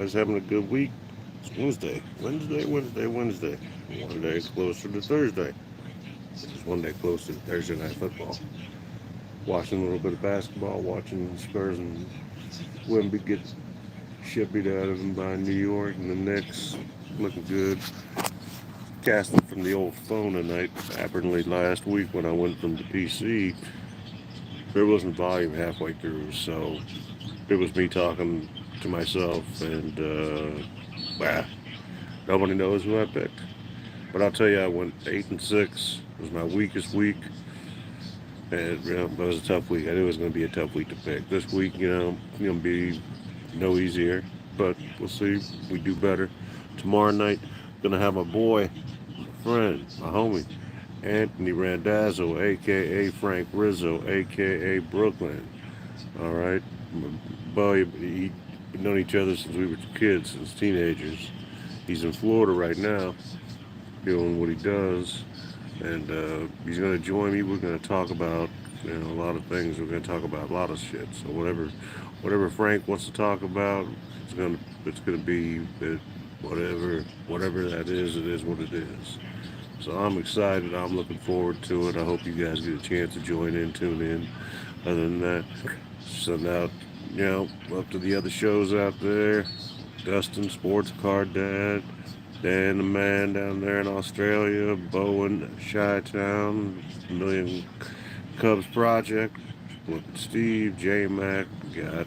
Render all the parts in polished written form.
Guys having a good week? It's Wednesday. One day closer to Thursday. Just one day closer to Thursday night football. Watching a little bit of basketball, watching Spurs and Wemby get shipped out of them by New York and the Knicks. Looking good. Casting from the old phone tonight. Apparently last week when I went from the PC, there wasn't volume halfway through, so it was me talking to myself and bah, nobody knows who I picked. But I'll tell you, I went 8-6. It was my weakest week, and it was a tough week. I knew it was going to be a tough week to pick. This week, going to be no easier, but we'll see. We do better. Tomorrow night, going to have my boy, my friend, my homie, Anthony Randazzo, aka Frank Rizzo, aka Brooklyn. All right, my boy, we've known each other since we were kids, since teenagers. He's in Florida right now, doing what he does, and he's going to join me. We're going to talk about a lot of things. We're going to talk about a lot of shit. So whatever Frank wants to talk about, it's gonna be it, whatever that is. It is what it is. So I'm excited. I'm looking forward to it. I hope you guys get a chance to join in, tune in. Other than that, send out up to the other shows out there. Dustin, Sports Card Dad, Dan the man down there in Australia, Bowen, Chi Town, Million Cubs Project, look at Steve, J Mac, got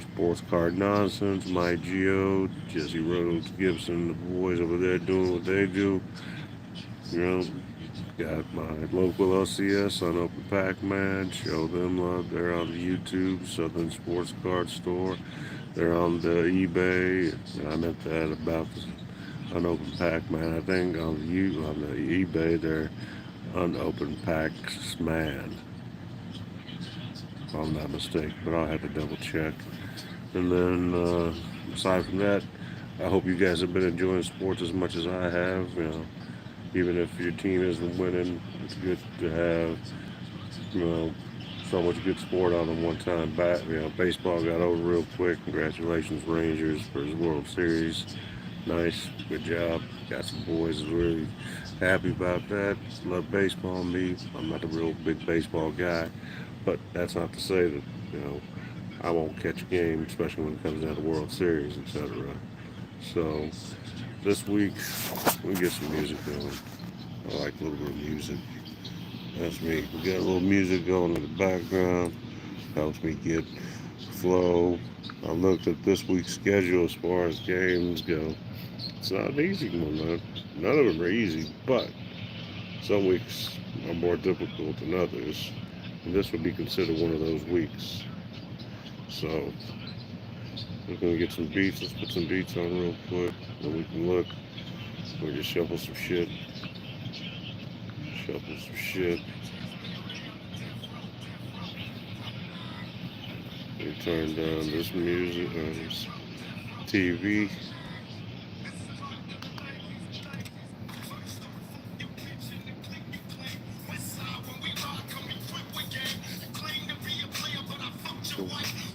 Sports Card Nonsense, My Geo, Jesse Rhodes, Gibson, the boys over there doing what they do. You know, got my local LCS on Open Pac Man, show them love. They're on the YouTube, Southern Sports Card Store. They're on the eBay. I meant that about the unopened Pac-Man. I think on the eBay they're unopened Pac-Man, if I'm not mistaken. But I'll have to double check. And then aside from that, I hope you guys have been enjoying sports as much as I have. Even if your team isn't winning, it's good to have you know so much good sport on them one time back. Baseball got over real quick. Congratulations, Rangers, for the World Series. Nice, good job. Got some boys really happy about that. Love baseball. Me, I'm not a real big baseball guy, but that's not to say that you know I won't catch a game, especially when it comes down to World Series, etc. So this week we get some music going. I like a little bit of music. That's me. We got a little music going in the background. Helps me get flow. I looked at this week's schedule as far as games go. It's not an easy one. None of them are easy, but some weeks are more difficult than others. And this would be considered one of those weeks. So we're gonna get some beats. Let's put some beats on real quick, then we can look. We'll just shuffle some shit. Shuffle some shit. We turn down this music, this TV.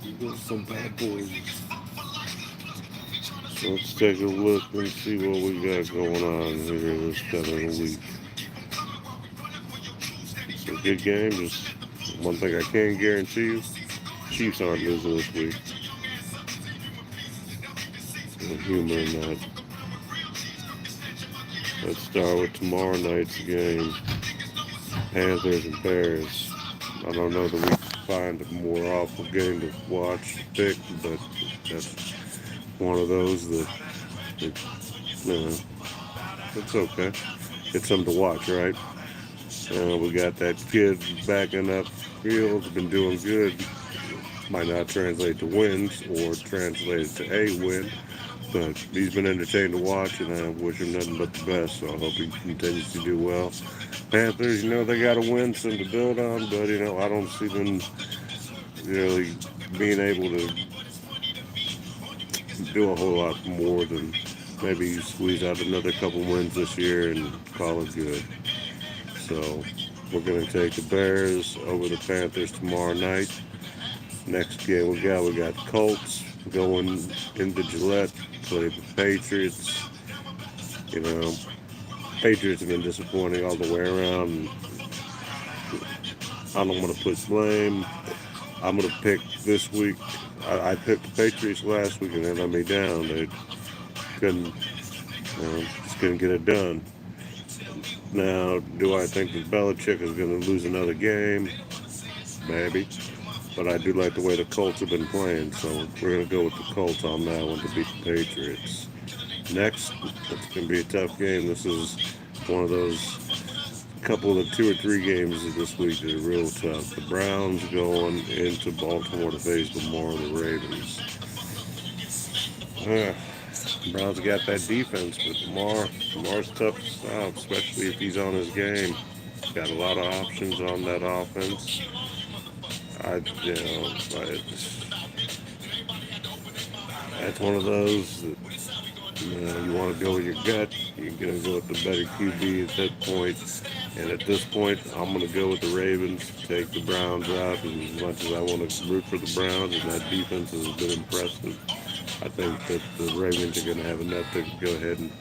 We got some bad boys. So let's take a look and see what we got going on here this coming week. Some good games. Just one thing I can guarantee you: Chiefs aren't losing this week. No humor in that. Let's start with tomorrow night's game: Panthers and Bears. I don't know that we can find a more awful game to watch, pick, but that's one of those that you know, it's okay. It's something to watch, right? We got that kid backing up field, been doing good. Might not translate to wins or translate to a win, but he's been entertaining to watch, and I wish him nothing but the best. So I hope he continues to do well. Panthers, they got to win, some to build on, but I don't see them really being able to do a whole lot more than maybe squeeze out another couple wins this year and call it good. So we're going to take the Bears over the Panthers tomorrow night. Next game we got Colts going into Gillette, play the Patriots. You know, Patriots have been disappointing all the way around. I don't want to put blame. I'm going to pick this week. I picked the Patriots last week and they let me down. They couldn't, just couldn't get it done. Now, do I think that Belichick is going to lose another game? Maybe. But I do like the way the Colts have been playing, so we're going to go with the Colts on that one to beat the Patriots. Next, it's going to be a tough game. This is one of those couple of 2 or 3 games this week that are real tough. The Browns going into Baltimore to face the Ravens. Browns got that defense, but Lamar's tough to stop, especially if he's on his game. Got a lot of options on that offense. That's one of those that you want to go with your gut. You're going to go with the better QB at that point. And at this point, I'm going to go with the Ravens, take the Browns out. And as much as I want to root for the Browns, and that defense has been impressive, I think that the Ravens are going to have enough to go ahead and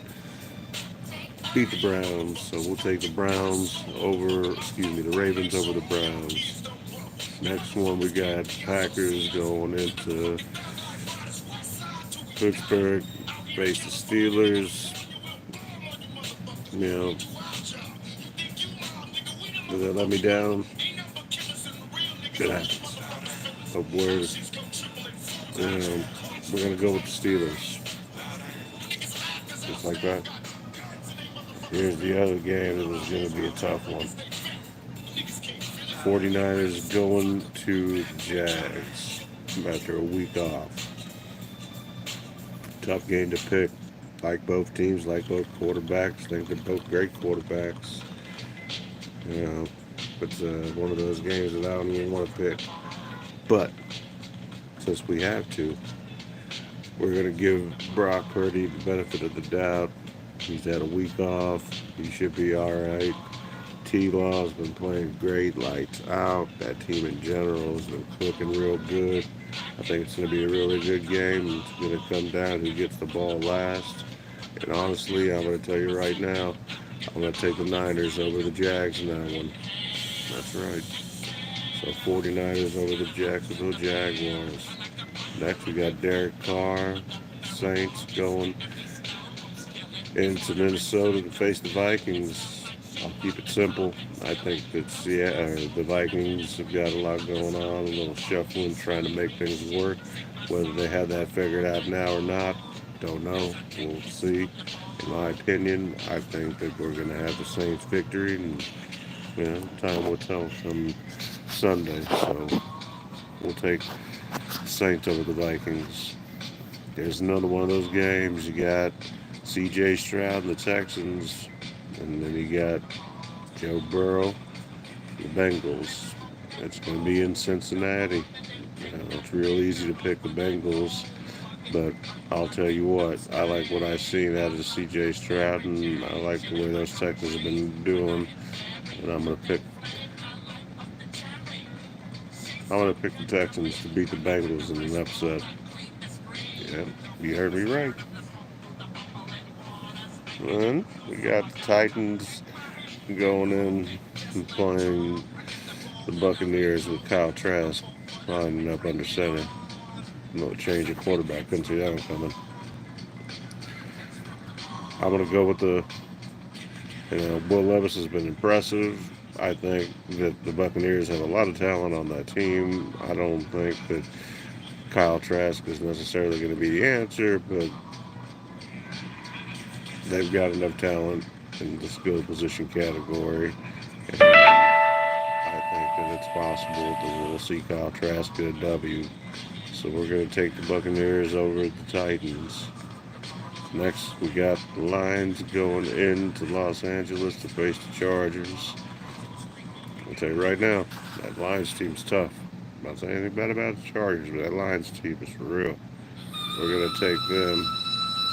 beat the Browns. So we'll take the the Ravens over the Browns. Next one, we got Packers going into Pittsburgh, face the Steelers. You know, did they let me down? Shit happens. But we're going to go with the Steelers. Just like that. Here's the other game that was going to be a tough one. 49ers going to Jags after a week off. Tough game to pick. Like both teams, like both quarterbacks. Think they're both great quarterbacks. You know, it's one of those games that I don't even want to pick. But since we have to, we're going to give Brock Purdy the benefit of the doubt. He's had a week off. He should be all right. T-Law's been playing great, lights out. That team in general has been looking real good. I think it's going to be a really good game. It's going to come down who gets the ball last. And honestly, I'm going to tell you right now, I'm going to take the Niners over the Jags in that one. That's right. So 49ers over the Jacksonville Jaguars. Next, we got Derek Carr, Saints going into Minnesota to face the Vikings. I'll keep it simple. I think that the Vikings have got a lot going on, a little shuffling, trying to make things work. Whether they have that figured out now or not, don't know. We'll see. In my opinion, I think that we're going to have the Saints victory, and time will tell come Sunday. So we'll take the Saints over the Vikings. There's another one of those games. You got C.J. Stroud and the Texans, and then you got Joe Burrow, the Bengals. It's going to be in Cincinnati. It's real easy to pick the Bengals, but I'll tell you what, I like what I've seen out of C.J. Stroud, and I like the way those Texans have been doing. And I'm going to pick the Texans to beat the Bengals in an upset. Yeah, you heard me right. And we got the Titans going in and playing the Buccaneers with Kyle Trask lining up under center. No change of quarterback. Couldn't see that one coming. I'm going to go with Will Levis has been impressive. I think that the Buccaneers have a lot of talent on that team. I don't think that Kyle Trask is necessarily going to be the answer, but they've got enough talent in the skill position category. And I think that it's possible that we'll see Kyle Trask get a W. So we're going to take the Buccaneers over the Titans. Next, we got the Lions going into Los Angeles to face the Chargers. I'll tell you right now, that Lions team's tough. I'm not saying anything bad about the Chargers, but that Lions team is for real. We're going to take them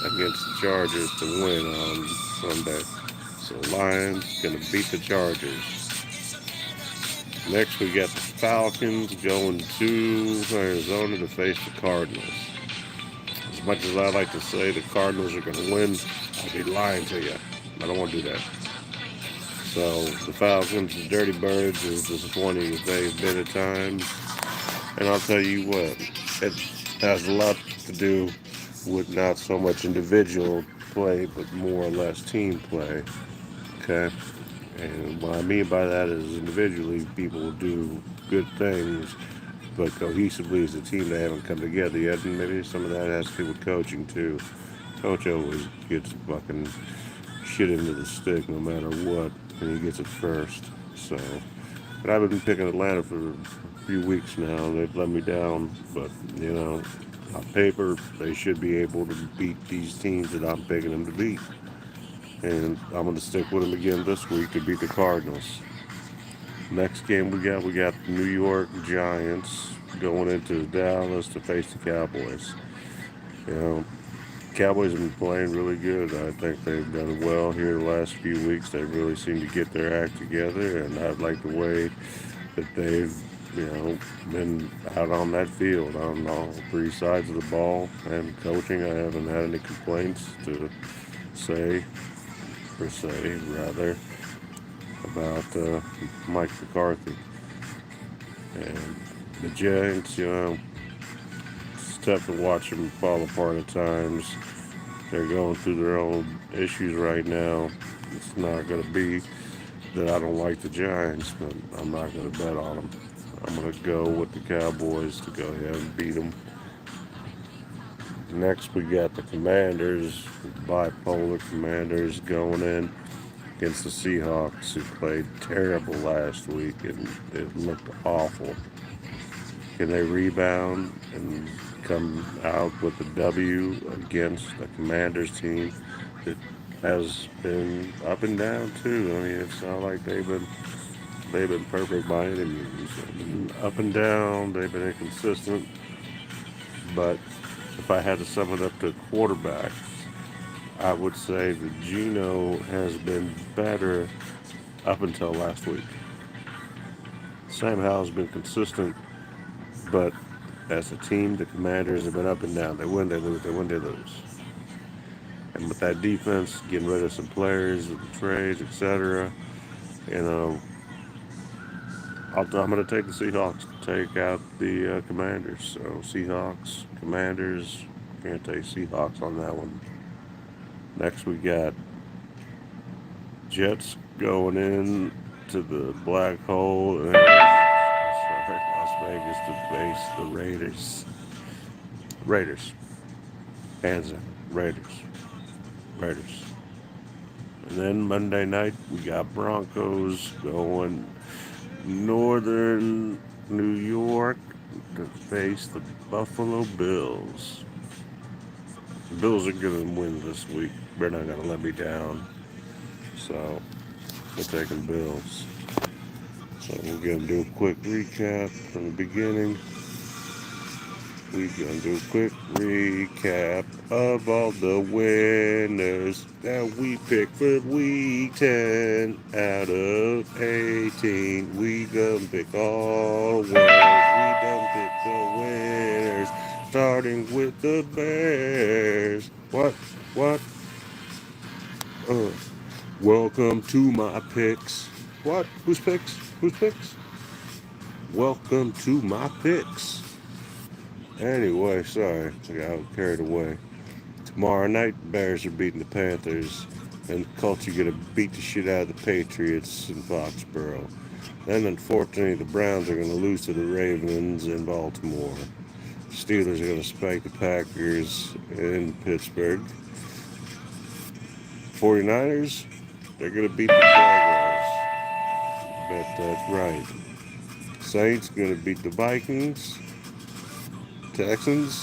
against the Chargers to win on Sunday. So Lions going to beat the Chargers. Next, we got the Falcons going to Arizona to face the Cardinals. much as I like to say the Cardinals are going to win, I'd be lying to you. I don't want to do that. So the Falcons, the Dirty Birds, as disappointing as they've been at times, and I'll tell you what, it has a lot to do with not so much individual play, but more or less team play. Okay, and what I mean by that is individually people will do good things, but cohesively as a team they haven't come together yet, and maybe some of that has to do with coaching too. Coach always gets fucking shit into the stick no matter what, and he gets it first. So, but I've been picking Atlanta for a few weeks now, and they've let me down. But on paper, they should be able to beat these teams that I'm picking them to beat. And I'm going to stick with them again this week to beat the Cardinals. Next game we got the New York Giants going into Dallas to face the Cowboys. You know, Cowboys have been playing really good. I think they've done well here the last few weeks. They really seem to get their act together, and I like the way that they've, been out on that field on all three sides of the ball. And coaching, I haven't had any complaints to say, per se, rather, about Mike McCarthy. And the Giants, it's tough to watch them fall apart at times. They're going through their own issues right now. It's not going to be that I don't like the Giants, but I'm not going to bet on them. I'm going to go with the Cowboys to go ahead and beat them. Next, we got the Commanders, bipolar Commanders going in against the Seahawks, who played terrible last week and it looked awful. Can they rebound and come out with a W against the Commanders team that has been up and down too? I mean, it's not like they've been perfect by any means. They've been up and down. They've been inconsistent. But if I had to sum it up to quarterbacks, I would say that Gino has been better up until last week. Sam Howell's been consistent, but as a team, the Commanders have been up and down. They win, they lose, they win, they lose. And with that defense, getting rid of some players, with the trades, etc., you know, I'm going to take the Seahawks to take out the Commanders. So Seahawks, Commanders, can't take Seahawks on that one. Next, we got Jets going in to the black hole. And, sorry, Las Vegas to face the Raiders. Raiders. Hands down. Raiders. Raiders. And then Monday night, we got Broncos going northern New York to face the Buffalo Bills. The Bills are going to win this week. They're not going to let me down. So, we're taking Bills. So, we're going to do a quick recap from the beginning. We're going to do a quick recap of all the winners that we picked for week 10 out of 18. We going to pick all winners. We done pick the winners. Starting with the Bears. What? Uh, Welcome to my picks. What? Whose picks? Whose picks? Welcome to my picks. Anyway, sorry, I got carried away. Tomorrow night, Bears are beating the Panthers, and the Colts are going to beat the shit out of the Patriots in Foxborough. Then, unfortunately, the Browns are going to lose to the Ravens in Baltimore. Steelers are going to spank the Packers in Pittsburgh. 49ers, they're going to beat the Jaguars. Bet that's right. Saints going to beat the Vikings. Texans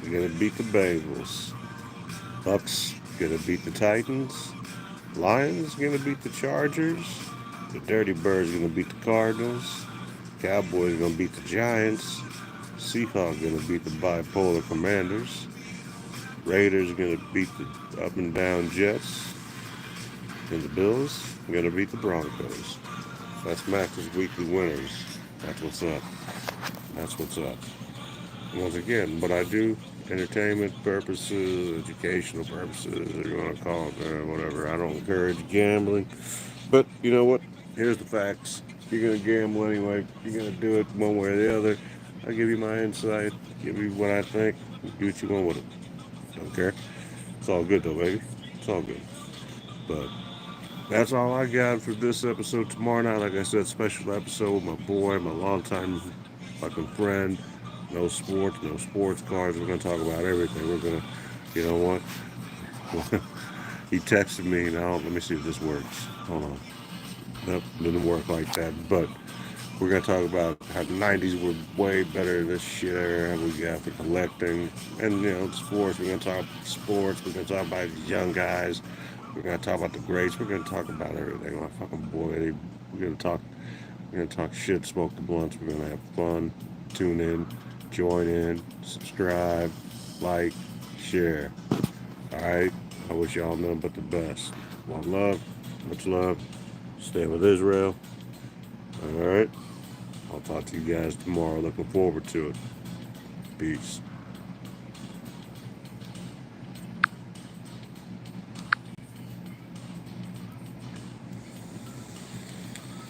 are going to beat the Bengals. Bucks going to beat the Titans. Lions going to beat the Chargers. The Dirty Birds going to beat the Cardinals. Cowboys going to beat the Giants. Seahawks going to beat the bipolar Commanders. Raiders going to beat the up and down Jets. And the Bills are going to beat the Broncos. That's Max's weekly winners. That's what's up. That's what's up. Once again, what I do entertainment purposes, educational purposes, or you want to call it whatever. I don't encourage gambling, but you know what? Here's the facts. You're gonna gamble anyway. You're gonna do it one way or the other. I'll give you my insight. Give you what I think. Do what you want with it. Don't care. It's all good though, baby. It's all good. But that's all I got for this episode. Tomorrow night, like I said, special episode with my boy, my longtime fucking friend. No sports, no sports cards. We're gonna talk about everything. We're gonna, you know what? He texted me. Now let me see if this works. Hold on. Nope, didn't work like that. But we're gonna talk about how the '90s were way better than this shit era we got for collecting, and sports. We're gonna talk sports. We're gonna talk about these young guys. We're gonna talk about the greats. We're gonna talk about everything. My fucking boy. We're gonna talk. We're gonna talk shit. Smoke the blunts. We're gonna have fun. Tune in. Join in. Subscribe. Like. Share. All right. I wish y'all nothing but the best. One love. Much love. Stay with Israel. All right. I'll talk to you guys tomorrow. Looking forward to it. Peace.